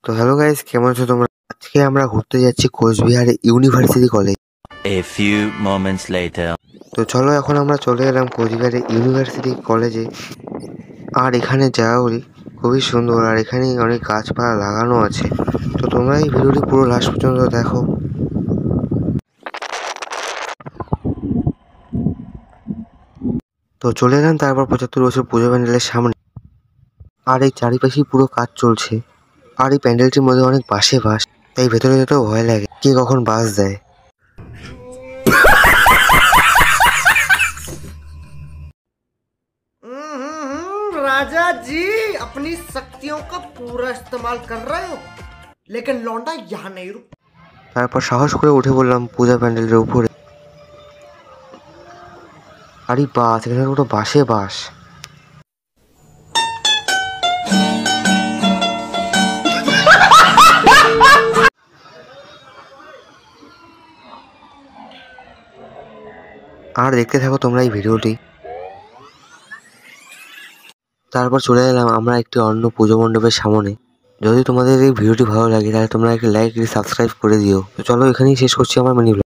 তো hello guys, কেমন আছো তোমরা? আজকে আমরা ঘুরতে যাচ্ছি Coochbehar university college. A few moments later. তো চলো, এখন আমরা চলে এলাম কোচবিহার ইউনিভার্সিটি কলেজে। আর এখানে জায়গাগুলি খুবই সুন্দর, আর এখানে অনেক গাছপালা লাগানো আছে। তো তোমরা এই ভিডিওটি পুরো লাস্ট পর্যন্ত দেখো। তো চলে এলাম তারপর 75 বছর পুজো প্যান্ডেলের সামনে। আর এই চারিপাশেই পুরো কাজ চলছে। আর এই প্যান্ডেলটির মধ্যে অনেক বাসে বাস, তাই ভেতরে যেতেও ভয় লাগে কে কখন বাস দেয়। राजा जी अपनी शक्तियों का पूरा इस्तेमाल कर रहे हो, लेकिन लौंडा यहाँ नहीं रुक। তারপর সাহস করে উঠে পড়লাম পূজা প্যান্ডেলের উপরে। আরে বাস, এখানে পুরো বাসে বাস। আর দেখতে থাকো তোমরা এই ভিডিওটি। তারপর চলে এলাম আমরা একটি অন্য পুজো মণ্ডপের সামনে। যদি তোমাদের এই ভিডিওটি ভালো লাগে তাহলে তোমরা একটি লাইক সাবস্ক্রাইব করে দিও। তো চলো, এখানেই শেষ করছি আমার মিনি ব্লগ।